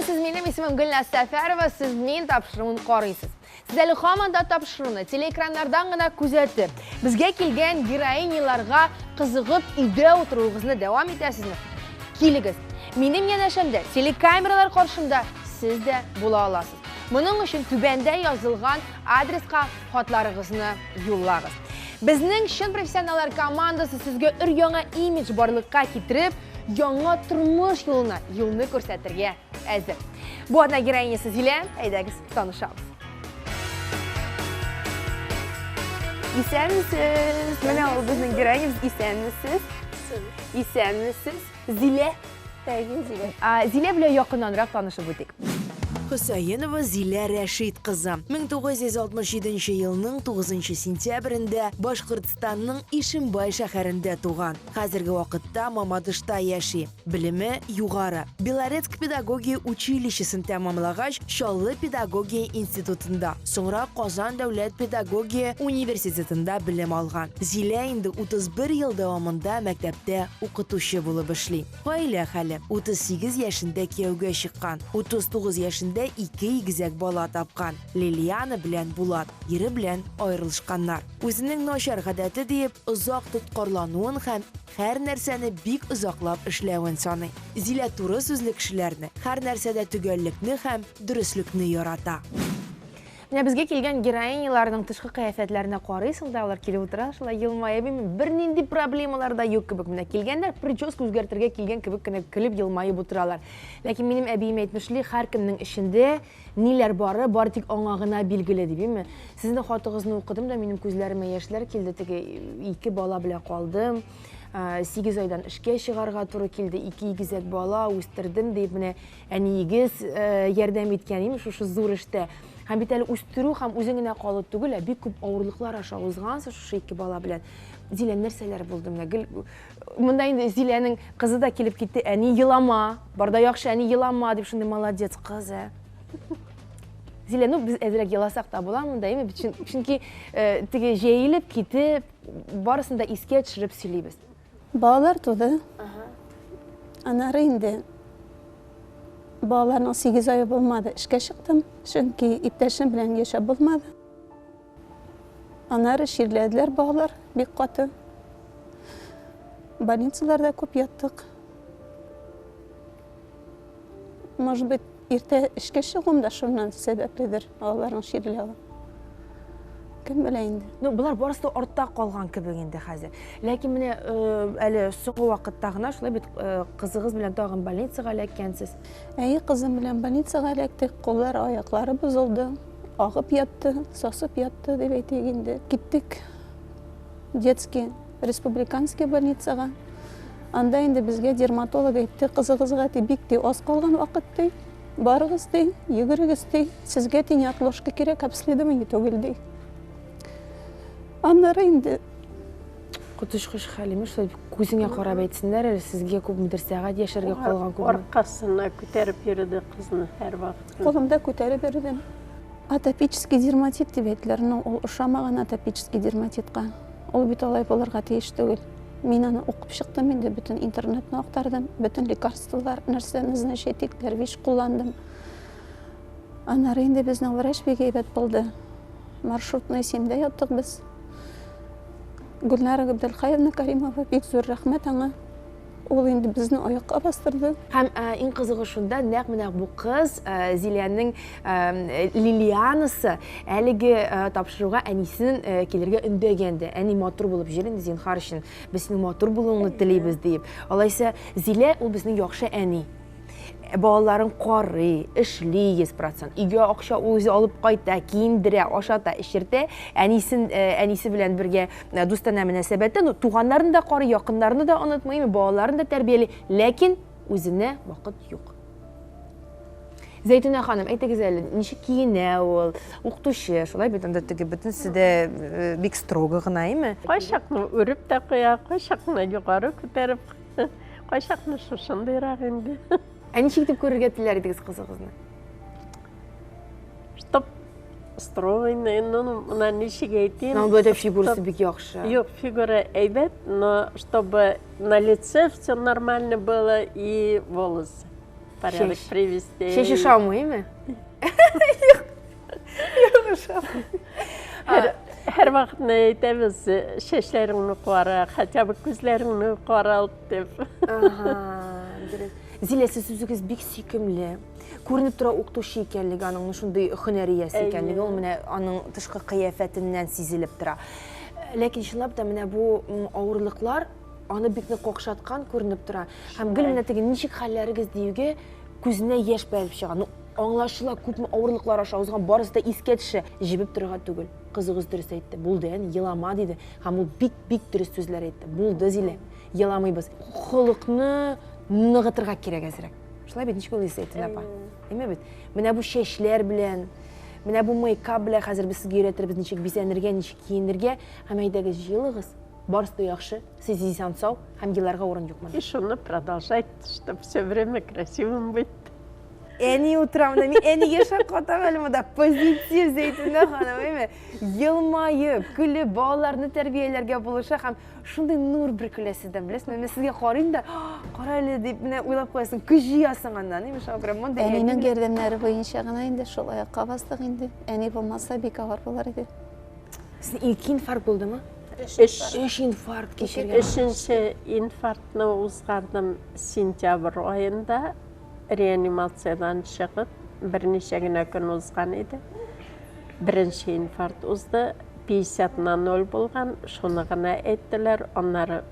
siz benim ismim Gülnaz Safarova, siz men topshiruvni qoraysiz. Siz hali hamanda topshiruvni teleekranlardan gina kuzatib, bizga kelgan geroinyalarga qiziqib uyda o'tirishingizni davom etasizmi? Keligiz. Mening yanashimda, telekameralar qarshimda siz de bo'la olasiz. Buning uchun tubanda yozilgan adresga xatlaringizni yo'llag'iz. Bizning Shin professionallar komandasi sizga ur-yangi imij borliqqa keltirib, yangi turmush yo'lini ko'rsatirga hozir. Bu odam geroinyasi Zila, haydagiz tanishamiz. İsəmisiz? Mənə o bizning geroinyamiz İsəmisiz? İsəmisiz? Zila. Zila bilan yaqinroq tanishib o'tdik. Husaynova Zila Rashid qizi 1967 yilning 9 sentyabrida Boshqirdistonning Ishimboy shaharida tug'an. Hozirgi vaqtda Mamadishda yashay. Bilimi yuqori. Beloretsk pedagogiya uchilishini tamomlagach, Sholli pedagogiya institutida, so'ngra Qozon davlat pedagogiya universitetida bilim olgan. Zila endi 31 yil davomida maktabda o'qituvchi bo'lib ishlaydi. Oila hali 38 yoshida kuyovga chiqqan. 39 yoshida ikki egizak bola topgan. Liliana bilan Bulat eri bilan ayrilishganlar. O'zining noshar odati deb uzoq tutqorlanuын ham har narsani bek uzoqlab ishlayotgan soni. Zila to'g'ri so'zli kishilarni, har narsada tugallikni ham durustlikni yarata. Bizga kelgan geroinyalarning tashqi qiyofiyatlarini qaraysiz-da, ular kelib o'tirishlar, yilmayib, bir nindi problemalarda yo'q kibik. Mana kelganlar prichoska o'zgartirga kelgan kibikgina kulib yilmayib o'tiralar. Lekin mening abim aytmishli, har kimning ishida nelar bor tik ong'og'ina belgili deymi? Sizning xotingizni o'qidim-da, mening ko'zlarimga yoshlar keldi, tege ikki bola bilan qoldim. 8 oydan ishga chiqarga to'g'ri keldi. 2 egizak bola o'stirdim deb mana anigiz yordam etganim shu zo'r ishda. Ham bitali o'stiruv ham o'zingina qolib tugul, bek ko'p og'irliklar aşağı o'zg'ansiz shu ikki bola bilan. Zila narsalar bo'ldimda. Bunda endi Zilaning qizi da kelib ketdi. Ani yilama, borda yaxshi ani yilama deb shunday молодец qiz. Zila, biz ezrak yilasak da bo'ladimi, deymi? Chunki tege jeyilib ketib, borisida esga tushirib silaymiz. Bolalar to'da. Anari endi bolalarning 8 oyi bo'lmadi, ishga chiqdim. Chunki iptashim bilan yashab bo'lmadi. Anari shirladilar bolalar, bek qoti. Больницаларда ko'p yotdik. Может быть, erta ishga chiqimda shundan sabablidir, bolalarning shirligi. Kim bilaydi? Bular borasida ortda qolgan kibik endi hozir. Lekin mana hali so'nggi vaqtdagina shulay bit qizigiz bilan tog'in больницаga alayotgansiz. Qizim bilan больницаga alayotdik, qo'llari, oyoqlari buzildi, og'ib yotdi, sosib yotdi deb aytaylik endi. Ketdik детский respublikanskiy больницаga. Anda endi bizga dermatolog aytdi, qizig'izga tibikdi, oz qolgan vaqtda borg'izdi, yugurgizdi, sizga teniatloshga kerak, обследование tugildi. Anlar endi Qutishqish halimish, ko'zingga qarab aytsinlar, sizga ko'pmidir soat yasharga qolgan ko'p. Orqasini ko'tarib yurdi qizni har vaqt. Qo'limda ko'tarib berdim. Atopический дерматит deb aytdilar. Ul o'xshamagan atopический дерматитqa. Ul bitalay bo'larga tegish tugul. Men uni o'qib chiqdim, endi butun internetni aqtardim, butun lekarstvalar, narsani iznashetik, darvish qo'llandim. Anar endi bizni vrach begaybat bo'ldi. Marshrutnoy simda yotdik biz. Gulnara Abdulxayevna Karimova, bek zo'r rahmat anga. U endi bizni oyoqqa bostirdi. Ham eng qizig'i shunda, naq bu qiz Zilaning Lilianasi haligi topshiruvga anisining kelirga undaganda, animator bo'lib jirin zinhar uchun bizning motor bo'lishini tilaymiz deb. Olaysa Zila u bizning yaxshi ani. Bolalarning qori, ishli 100%. Uyga oqsha o'zi olib qayta, kiyindira, oshata, ishirta, anisi bilan birga do'stona munosabatda, tug'anlarini da qori, yaqinlarini da unutmaymi, bolalarini da tarbiyali, lekin o'zini vaqt yo'q. Zaytuna xonim, aytagizali, nechta kiyinadi, o'qituvchi, shulay bitanda butun sizda bek strog'ig'naymi? Qo'shiqni urib da qo'ya, qo'shiqni yuqori ko'tarib, qo'shiqni shunday endi. Nechta deb ko'rishga tilar edingiz qizigingizni? Чтоб стройный, на нищие идти. Нам бы эта фигура себе yaxshi. Yok, фигура эйбет, но чтобы на лице все нормально было и волосы. порядок привести. Шеш ушамыймы? Her vakit ne eytemiz, şeşlerini qara, hatta bu gözlerini qaralt dep. Зиле, сіз өзіңіз бик сүйкімлі. Көрініп тұра оқытушы екенлігі, аның шундай хөнәриясы екенлігі, ол менә аның тышқы қияфәтінен сезіліп тұра. Ләкин шынлап да менә бу ауырлыклар аны бикне қоқшатқан көрініп тұра. Һәм гел менә теге ничек хәлләрегез диюгә күзенә яшь бәреп чыга. Аңлашыла күпме авырлыклар аша узган, барысы да искә төшә, җибеп торырга түгел. Кызыгыз дөрес әйтте. Булды, яни елама диде. Һәм ул бик дөрес сүзләр әйтте. Булды, Зилә. Еламыйбыз. Холыкны ныгытырга кирәк әзрәк. Шулай бит, ничек уйлыйсыз әйтте, апа? Әйме бит? Менә бу чәчләр белән, менә бу мейкап белән хәзер без сезгә өйрәтербез, ничек бизәнергә, ничек киенергә. Һәм әйдәгез, җыелыгыз. Барысы да яхшы. Сез исән сау, һәм елларга урын юк монда. И шуны продолжать, чтобы все время красивым быть. Әни утрамда, мен әнеге шаққатам әлімі позитив Зәйтүнә ханым, әйме? Елмайып, күліп, балаларны тәрбиеләргә булыша, һәм шундай нур бір күләсізден, білесің? Мен сізге қарайым да, қара әлі деп, менә уйлап қоясың, күз жиясың андан, әйме шақырам? Әнинең ярдәмнәре буенча гына инде шул аякка бастык инде. Әни булмаса бик авыр булар иде. Sizin ilk infarkt oldu mu? Üç infarkt geçirgen. Üçüncü infarktını uzgardım sentyabr ayında. Reanimatsiyadan çıkıp bir neçe güne gün uzgan idi. Birinci infarkt uzdu. 50-0 bolgan. Şunu gana ettiler. Onları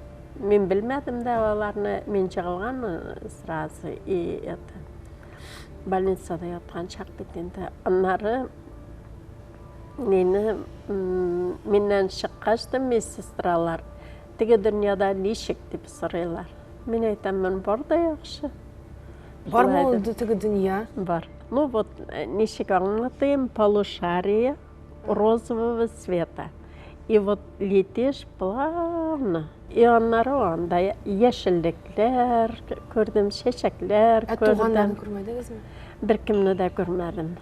men bilmedim davalarını. Men çıkılgan sırası iyi edi. Больницада yatkan çaktı dindi. Onları menden çıkkaçtı medsestralar. Tege dünyada nişik dep soraylar. Men aytam, men barda yaxşı. Var mı oldu tege dünya? Бар. Ну вот, ничек аңлатайым, полушарие розового цвета. И вот летишь плавно. И аннары анда яшеллеклер, көрдім, шешеклер, Туғандарын көрмедіңіз ме? Bir kimni de görmedim.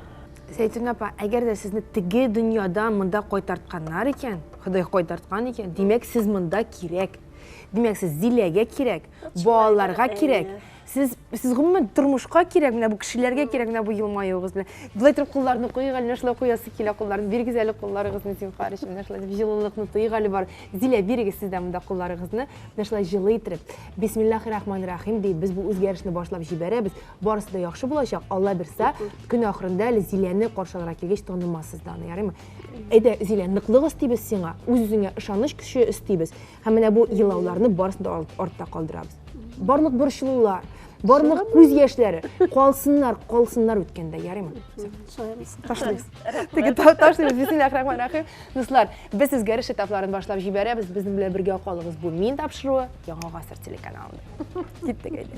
Зәйтүнә апа, әгәр дә сезне теге дөньядан монда кайтартқаннар икән, Ходай кайтартқан икән, димәк сез монда кирәк. Димәк сез Зиләгә кирәк, балаларга кирәк. Сез гомумән тормышка кирәк, менә бу кешеләргә кирәк, менә бу елмаюыгыз белән. Булай торып кулларны куйык әле, шулай куясы килә кулларын. Бирегез әле кулларыгызны син карыш, менә шулай җылылыкны тыйг әле бар. Зилә, бирегез сез дә монда кулларыгызны, менә шулай җылый итеп. Бисмиллаһир-рахманир-рахим дип без бу үзгәрешне башлап җибәрәбез. Барысы да яхшы булачак. Алла бирсә, көн ахырында әле Зиләне каршыларга килгәч танымассыз да аны, ярыймы? Әйдә, Зилә, ныклык истибез сиңа, үзеңә ышаныч көче истибез. Һәм менә бу елауларны барысын да артта калдырабыз. Барлык борчылулар, барлык күз яшьләре калсыннар үткәндә, ярыймы? Ташлыйбыз. Теге ташлыйбыз. Бисмиллаһир-рахманир-рахим. Дуслар, без үзгәреш этапларын башлап җибәрәбез. Безнең белән бергә калыгыз. Бу Мин тапшыруы Яңа гасыр телеканалында. Киттек әйдә.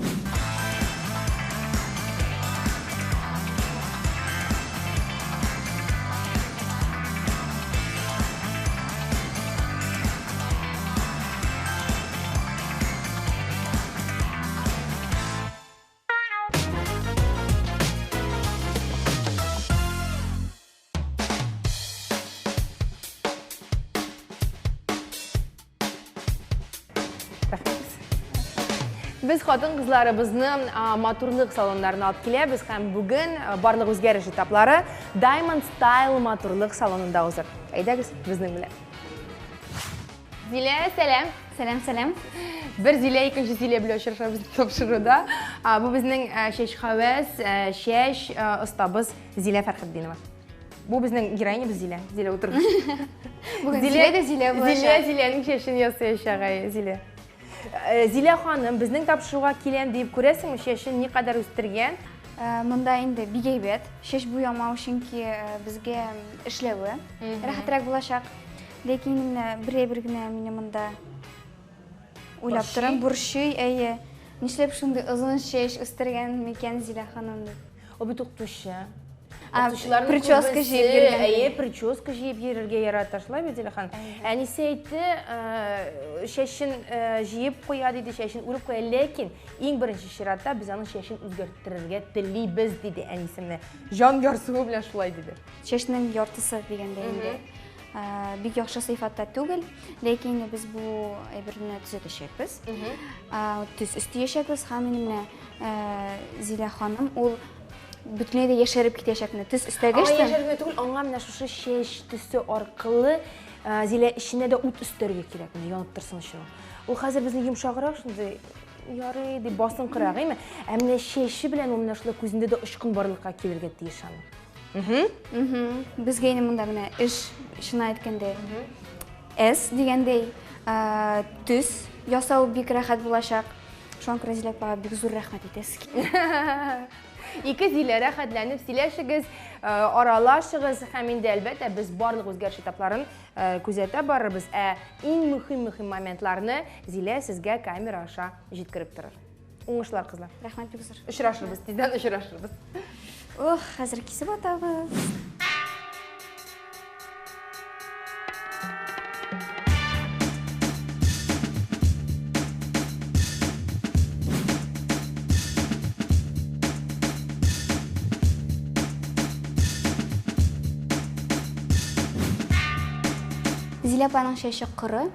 Biz xатын кызларыбызны матурлык салоннарына алып киләбез һәм бүген барлык үзгәреш этаплары Diamond Style матурлык салонында узыр. Әйдәгез безнең белән. Зилә, сәлам. Сәлам. Бер Зилә, икенче Зилә белән очрашабыз тапшыруда. Бу безнең шеш хәвәс, шеш остабыз Зилә Фәрхетдинова. Бу безнең героинябыз Зилә. Зилә утырды. Бүген Зилә дә Зилә булачак. Зиләнең шешен ясаячак Зилә. Зилә ханым, безнең тапшыруга киләм дип күрәсеңме, шешен никадәр үстергән? Монда инде бик әйбәт. Шеш буямау өченки безгә эшләве рәхәтрәк булачак. Ләкин бер генә мине монда уйлап торам, бурчый, әйе. Нишләп шундый озын шеш үстергән микән Зилә ханым дип. О бит укытучы. Прическа җыеп йөргән. Әйе, прическа җыеп йөрергә ярата, шулай бит Зилә ханым. Әнисе әйтте, шешен җыеп куя диде, шешен үреп куя, ләкин иң беренче чиратта без аның шешен үзгәрттерергә телибез диде әнисемне. Җан ярсуы белән шулай диде. Шешнең яртысы дигәндә инде. бик яхшы сыйфатта түгел, ләкин без бу әйберне төзәтәчәкбез. Төз өстиячәкбез һәм менә Зилә ханым ул бөтенләй дә яшәреп китәчәкне төз өстәгәчтен. Яшәргә түгел, аңа менә шушы чәч төсе аркылы Зилә эченә дә ут өстәргә кирәк, менә янып торсын өчен. Ул хәзер безне йомшаграк шундый ярый дип басынкырак, әйме? Ә менә чәче белән ул менә шулай күзендә дә очкын барлыкка килергә тиеш аны. Безгә инде монда менә эшне әйткәндә эс дигәндәй төз ясау бик рәхәт булачак. Шуңа күрә Зилә апага бик зур рәхмәт итәсез. Ике Зилә рәхәтләнеп сөйләшегез, аралашыгыз һәм инде әлбәттә без барлык үзгәреш этапларын күзәтә барырбыз. Иң мөһим моментларны Зилә сезгә камера аша җиткереп торыр. Уңышлар, кызлар. Рәхмәт бик зур. Очрашырбыз, тиздән очрашырбыз. Хәзер кисеп атабыз. Зилә апаның чәче коры,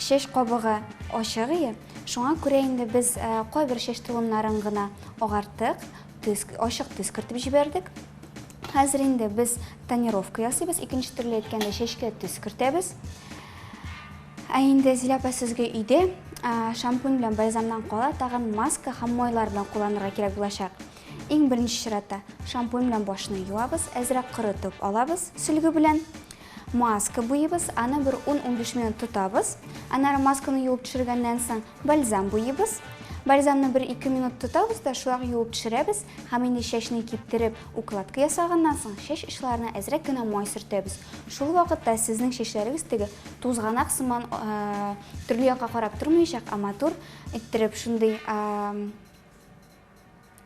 чәч кабыгы ачык иде. Шуңа күрә инде без кайбер чәч тулымнарын гына агартык, ачык төс кертеп җибәрдек. Хәзер инде без тонировка ясыйбыз, икенче төрле әйткәндә чәчкә төс кертәбез. Инде Зилә апа сезгә өйдә шампунь белән бальзамнан кала, тагын маска һәм майлар белән кулланырга кирәк булачак. Иң беренче чиратта шампунь белән башны юабыз, әзрәк корытып алабыз сөлге белән. Маска буйыбыз, аны bir 10-15 минут тотабыз. Аннары масканы юып төшергәннән соң бальзам буйыбыз. Бальзамны 1-2 минут тотабыз да шулай юып төшерәбез. Һәм инде чәчне киптереп, укладка ясаганнан соң чәч очларына әзрәк кенә май сөртәбез. Шул вакытта сезнең чәчләрегез теге тузганак сыман төрле якка карап тормаячак, матур иттереп шундый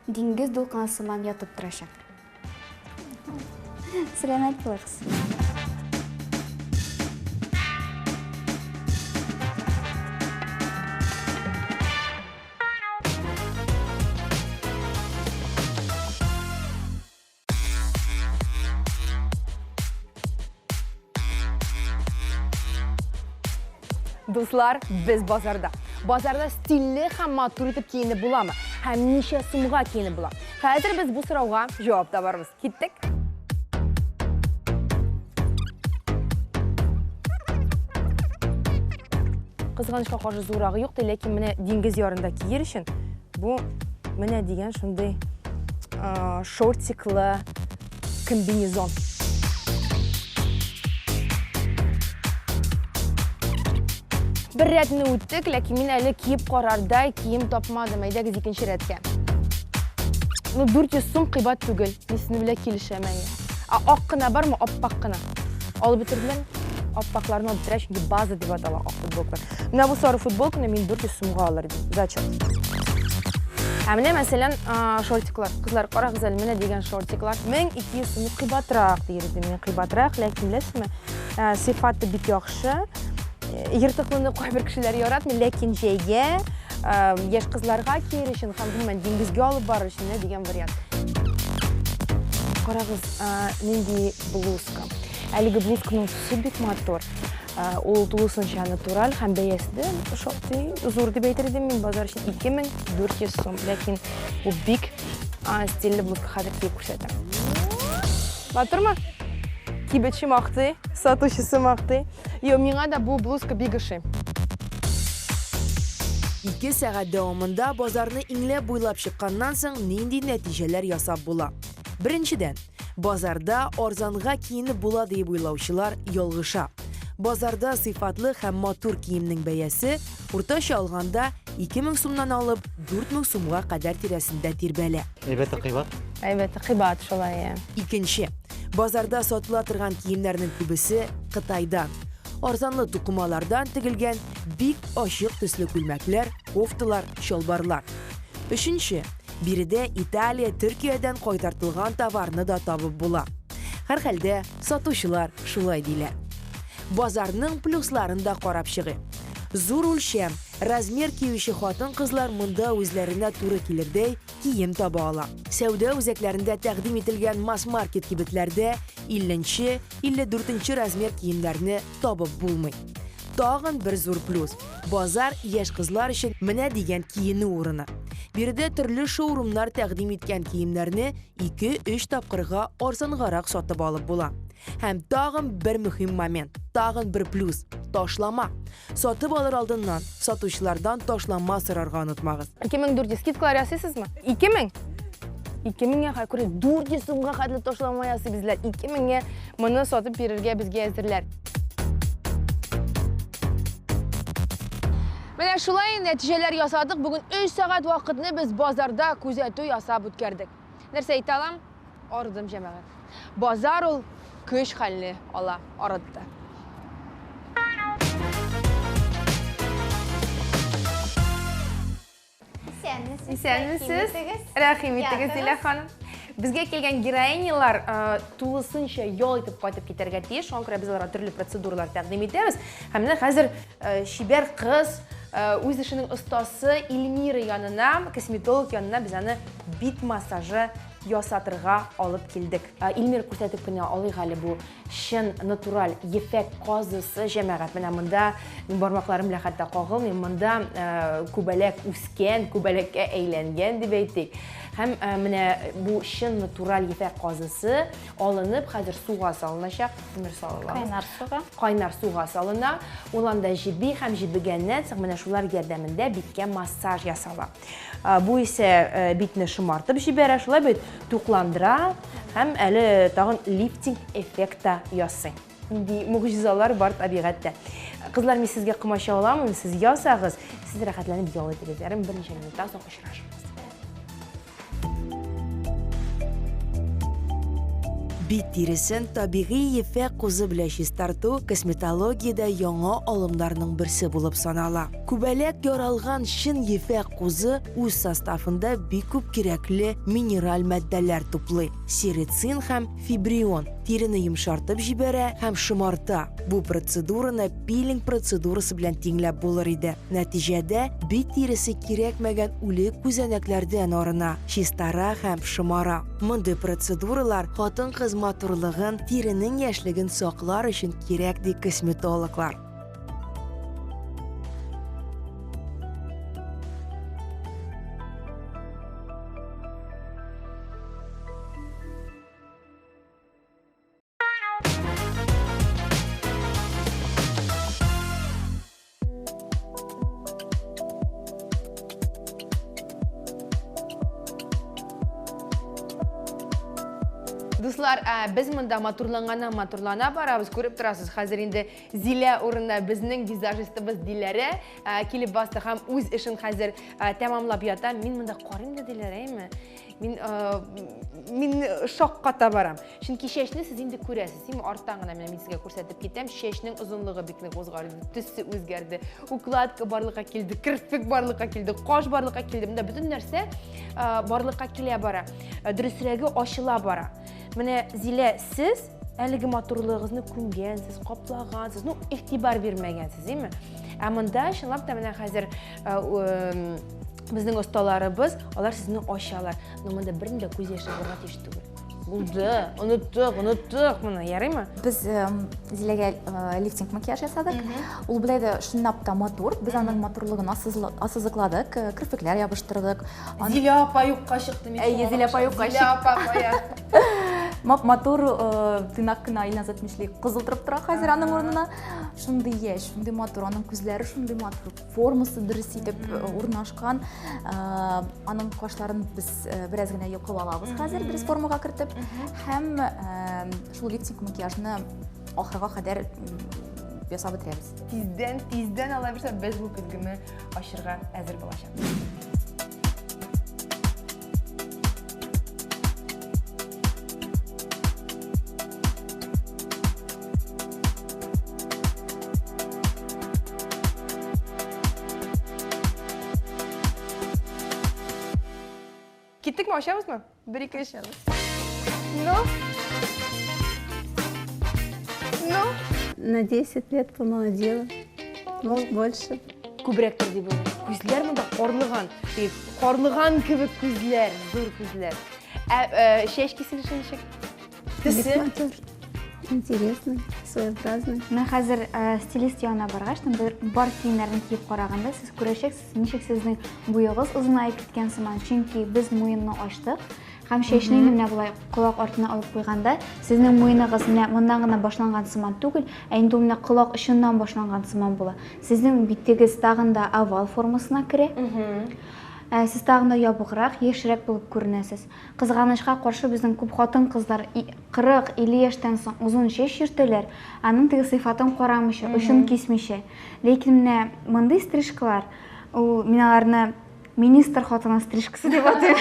диңгез дулкыны сыман ятып торачак. Сәламәт булыгыз. Дуслар, без базарда. Базарда стильле һәм матур итеп киенеп буламы? Һәм ничә сумга киенеп була? Хәзер без бу сорауга җавап табарбыз. Киттек. Кызганычка каршы зурагы юк, ләкин менә диңгез ярында киер өчен бу менә дигән шундый шортиклы комбинезон. Bir rətini үттік, ләкин мен әлі киіп қарардай киім тапмадым, әйдәгіз икенче рәткә. 400 сум қибат түгел, несіні біле келішемәйі. Ақ қына бар ма? Аппақ қына. Алып бітірділер, аппақларын алып бітірәй, çünkü база деп атала ақ футболка. Менә бұл сары футболканы мен 400 сумға алыр дейм, зачет. Менә мәселен шортиклар, қызлар қарағыз әлі менә деген шортиклар. 1200 сумы қибатырақ дейірді, мен қибатырақ, ләкин білесіз ме, сифаты бик яхшы. Йыртықлыны кайбер кешеләр яратмый, ләкин җәйгә, яшь кызларга киер өчен һәм bilmem диңгезгә алып барыр өчен дигән вариант. Карагыз, нинди блузка. Әлеге блузканың төсе бик матур. Ул тулысынча натураль һәм бәясе дә шактый зур дип әйтер идем мин базар өчен 2400 сум, ләкин бу бик стильле блузка хәзер киеп күрсәтәм. Матурмы? Кибетче мактый, сатучысы мактый. Миңа да бу блузка бик ошый. 2 сәгать дәвамында базарны иңләп буйлап чыкканнан соң нинди нәтиҗәләр ясап була? Беренчедән, базарда арзанга киенеп була дип уйлаучылар ялгыша. Базарда сыйфатлы һәм матур киемнең бәясе уртача алганда 2000 сумнан алып 4000 сумга кадәр тирәсендә тирбәлә. Әлбәттә кыйбат. Әлбәттә кыйбат шулай. Икенче, базарда сатыла торган киемнәрнең күбесе Кытайдан. Арзанлы тукымалардан тегелгән бик ачык төсле күлмәкләр, кофталар, чалбарлар. Өченче, биредә Италия, Төркиядән кайтартылган товарны да табып була. Һәр хәлдә сатучылар шулай диләр. Базарның плюсларын да карап чыгы. Зур үлчәм, размер киюче хатын-кызлар монда үзләренә туры килердәй кием таба ала. Сәүдә үзәкләрендә тәкъдим ителгән масс-маркет кибетләрдә 50-нче, 54-нче размер киемнәрне табып булмый. Тагын бер зур плюс. Базар яшь кызлар өчен менә дигән киену урыны. Биредә төрле шоурумнар тәкъдим иткән киемнәрне 2-3 тапкырга арзангарак сатып алып була. Һәм тагын бер мөһим момент, тагын бер плюс. Ташлама. Сатып алыр алдыннан сатучылардан ташлама сорарга онытмагыз. 2400 скидкалар ясыйсызмы? 2000? 2000-га күрә 400 сумга хәтле ташлама ясый безләр. 2000-га моны сатып бирергә безгә әзерләр. Менә шулай нәтиҗәләр ясадык. Бүген 3 сәгать вакытны без базарда күзәтү ясап үткәрдек. Нәрсә әйтә алам? Арыдым җәмәгать. Базар ул көч хәлне ала, арытты. Исәнмесез? Рәхим итегез, Зилә ханым. Безгә килгән героинялар тулысынча ял итеп кайтып китәргә тиеш. Шуңа күрә без аларга төрле процедуралар тәкъдим итәбез. Һәм менә хәзер шибәр кыз үз эшенең остасы Илмира янына, косметолог янына без аны бит массажы ясатырга алып килдек. Илмир күрсәтеп кенә алыйк әле бу чын натураль ефәк казысы җәмәгать. Менә монда бармакларым белән хәтта кагылмый, монда күбәләк үскән, күбәләккә әйләнгән дип әйтик. Һәм менә бу чын натураль ефәк казысы алынып хәзер суга салыначак. Кайнар суга салына. Ул анда җиби һәм җибегәннән соң менә шулар ярдәмендә биткә массаж ясала. Бу исә битне шымартып җибәрә, шулай бит тукландыра һәм әле тагын лифтинг эффекты ясый. Инде мөгъҗизалар бар табигатьтә. Кызлар, мин сезгә комача аламын, сез ясагыз, сез рәхәтләнеп ял итегез. Берничә минуттан соң очрашабыз. Бит тиресен табигый ефәк кузы белән чистарту косметологиядә яңа алымнарның берсе булып санала. Күбәләк яралган чын ефәк кузы үз составында бик күп кирәкле минераль матдәләр туплый. Серицин һәм фибрион тирене йомшартып җибәрә һәм шымарта. Бу процедураны пилинг процедурасы белән тиңләп булыр иде. Нәтиҗәдә бит тиресе кирәкмәгән үлек күзәнәкләрдән арына, чистара һәм шымара. Мондый процедуралар хатын-кыз матурлыгын, тиренең яшьлеген саклар өчен кирәк ди косметологлар. Дуслар, без монда матурлана барабыз, күреп торасыз. Хәзер инде Зилә урынына безнең визажистыбыз Диләрә килеп басты һәм үз эшен хәзер тәмамлап ята. Мин монда карыйм да Диләрәме? Мин шакката барам. Чөнки чәчне сез инде күрәсез. Син арттан гына мин сезгә күрсәтеп китәм. Чәчнең озынлыгы бик нык узгарды, төсе үзгәрде. Укладка барлыкка килде, кирпек барлыкка килде, каш барлыкка килде. Монда бөтен нәрсә барлыкка килә бара. Дөресрәге ачыла бара. Менә Зилә, сез әлеге матурлыгыгызны күнгәнсез, каплагансыз, игътибар бирмәгәнсез, диме? Ә монда чынлап та менә хәзер безнең осталарыбыз, алар сезне ачалар. Но монда бернидә күз яше булырга тиеш түгел. Булды, оныттык моны, ярыймы? Без Зиләгә лифтинг макияж ясадык. Ул беләдә шуннап та матур. Без аның матурлыгын ассызыкладык, кирпекләр ябыштырдык. Зилә апа юкка чыкты. Зилә апа юкка чыкты. Зилә апа. Матур тыйнак кына Илназат Мишлек кызылтырып тора хәзер аның урынына. Шундый яшь, шундый матур, аның күзләре шундый матур, формасы дөрес итеп урнашкан. Аның кашларын без бераз гына йокып алабыз хәзер дөрес формага кертеп. Һәм шул лифтинг макияжны ахырга кадәр ясап бетерәбез. Тиздән ала бирсә, без бу көзгене ачырга әзер булачак. Киттекме, ашабызмы? Бір-ике ашабыз. На 10 лет помолодела, может больше. күбрәктер дип уйлыйм. Күзләр монда карлыган, карлыган кебек күзләр, зур күзләр. Чәч киселеше ничек? Төсе? Интересный, своеобразный. Мен хәзер стилист янына баргач, бар киемнәрне киеп караганда, сез күрәчәксез, ничек сезнең буягыз озынайып киткән сыман, чөнки без муенны ачтык. Һәм чәчне менә булай колак артына алып куйганда, сезнең муеныгыз менә мондан гына башланган сыман түгел, ә инде менә колак очыннан башланган сыман була. Сезнең битегез тагын да овал формасына керә. Сез тагын да ябыграк, яшьрәк булып күренәсез. Кызганычка каршы безнең күп хатын кызлар 40-50 яшьтән соң узын чәч йөртәләр, аның теге сыйфатын карамыйча, очын кисмичә. Ләкин менә мондый стрижкалар, мин аларны министр хатыны стрижкасы дип атыйм.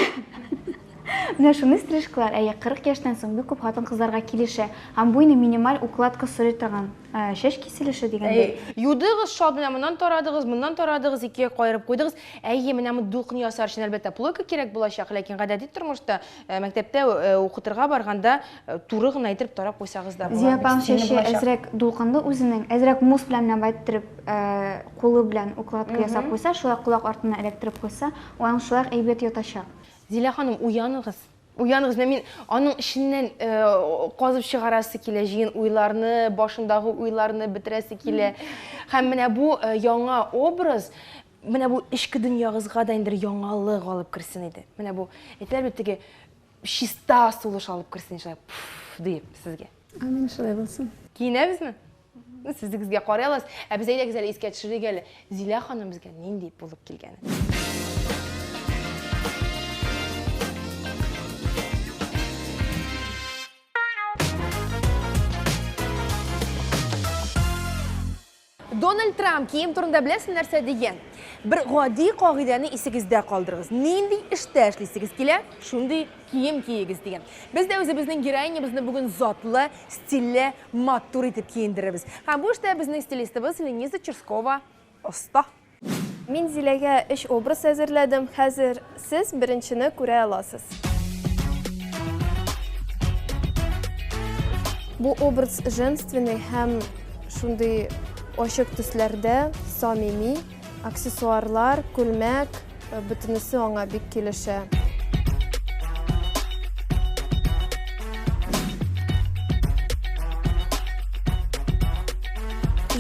Менә шуны стрижкалар 40 яшьтән соң бик күп хатын кызларга килешә. Һәм бу инде минималь укладка сорый торган чәч киселеше дигәндә. Юдыгыз шал менә моннан тарадыгыз, икегә кайрып куйдыгыз. Менә бу дулкын ясар өчен әлбәттә плойка кирәк булачак, ләкин гадәти тормышта мәктәптә укытырга барганда туры гына әйтеп тарап куйсагыз да була. Зияпан чәче әзрәк дулкынлы үзенең, әзрәк мус белән байтырып, кулы белән укладка ясап куйса, шулай колак артына эләктереп куйса, аның шулай әйбәт ятачак. Зилә ханым, уяныгыз. Уяныгыз, мен аның ішінен қазып шығарасы келе, жиын уйларны, башындагы уйларны бетерәсе келе. Һәм менә бу яңа образ, менә бу ішкі дөньягызга да инде яңалык алып кирсен иде. Менә бу әйтәләр бит теге чиста сулыш алып кирсен шулай дип сезгә. Амин, шулай булсын. Киенәбезме? Сезгә карый аласыз. Ә без әйдәгез әле искә төшерик әле. Зилә ханым безгә нинди булып килгәне? Дональд Трамп кием турында беләсез нәрсә дигән? Бер гади кагыйдәне исегездә калдырыгыз. Нинди эштә эшлисегез килә, шундый кием киегез дигән. Без дә үзебезнең героинябызны бүген затлы, стильле, матур итеп киендерәбез. Һәм бу эштә безнең стилистыбыз Лениза Черскова оста. Мин Зиләгә эш образ әзерләдем. Хәзер сез беренчене күрә аласыз. Бу образ женственный һәм шундый ачык төсләрдә, самими, аксессуарлар, күлмәк, бөтенесе аңа бик килешә.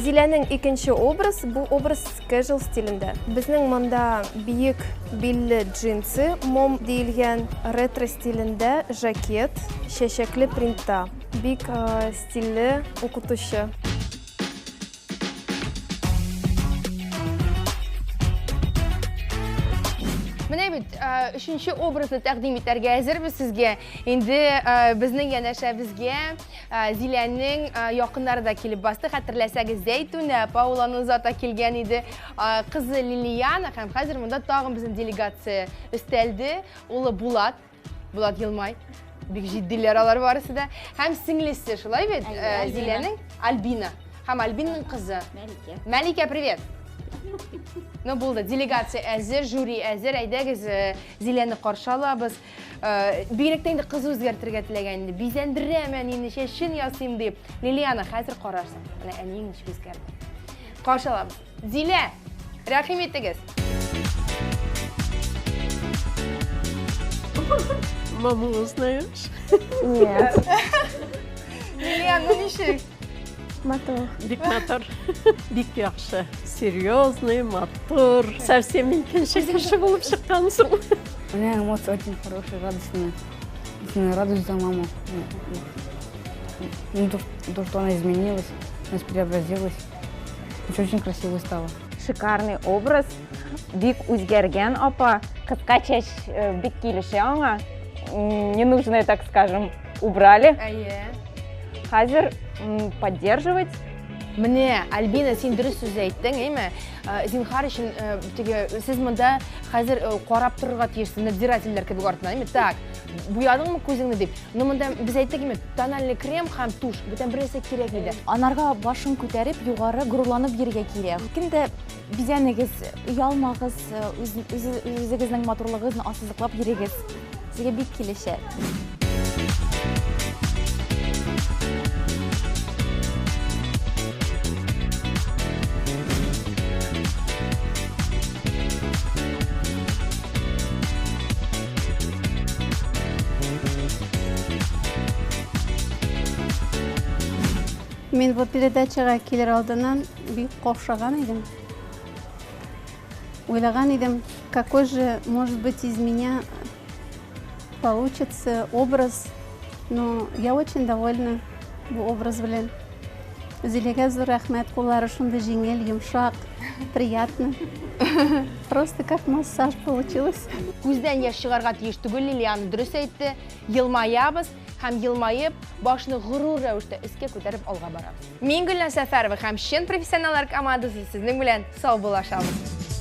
Зиләнең икенче образ, бу образ casual стилендә. Безнең монда биек билле джинсы, мом диелгән, ретро стилендә жакет, чәчәкле принтта. Бик стильле, укытучы. Менә бит өченче образны тәкъдим итәргә әзербез сезгә. Инде безнең янәшәбезгә Зиләнең якыннары да килеп басты. Хәтерләсәгез, Зәйтүнә Пауланың зата килгән иде. Кызы Лилияна һәм хәзер монда тагын безнең делегация өстәлде. Улы Булат Йылмай. Бик җиддиләр алар барысы да. Һәм сеңлесе шулай бит Зиләнең Альбина. Һәм Альбинаның кызы Мәликә, привет. Ну, булды. Делегация әзер, жюри әзер, әйдәгез Зиләне каршы алабыз. Бигрәктән инде кыз үзгәртергә теләгән инде. Бизәндерәмен инде, чәчен ясыйм дип. Лилияна, хәзер карарсың. Менә әниең ничек үзгәрде. Каршы алабыз. Зилә, рәхим итегез. Маму узнаешь? Нет. Лилияна, ничек? Матур. Бик матур. Бик яхшы. Серьезный, матур. Совсем икенче кеше булып чыккансың. У меня эмоции очень хорошие, радостные. Я радуюсь за маму. То, что она изменилась, она преобразилась. Очень красивой стала. Шикарный образ. Бик үзгәргән апа. Кыска чәч бик килешә аңа. Ненужное, так скажем, убрали. Хәзер поддерживать. Менә, Альбина, син дөрес сүз әйттең, әйме? Зинһар өчен сез монда хәзер карап торырга тиешсез, надзирательләр кебек артынан, әйме? Так, буядыңмы күзеңне дип. Ну монда без әйттек, әйме, тональный крем һәм туш, бүтән берсе кирәк иде. Анарга башын күтәреп, югары гурланып йөрергә кирәк. Кемдә бизәнегез, уялмагыз, үзегезнең матурлыгыгызны ассызыклап йөрегез. Сезгә бик килешә. Мен бұл передачаға келер алдынан бик қошаған едім. Ойлаған едім, какой же, может быть, из меня получится образ, но я очень довольна бұл образ білен. Зилеге зор рахмет, қолары шынды жеңел, юмшақ, приятно. Просто как массаж получилось. Күздән яш чыгарга тиеш түгел, Лилияна дөрес әйтте. Елмаябыз һәм елмаеп, башны горур рәвештә өскә күтәреп алга барабыз. Мин Гөлнар Сәфәрова һәм Шен профессионаллар командасы сезнең белән сау булашабыз.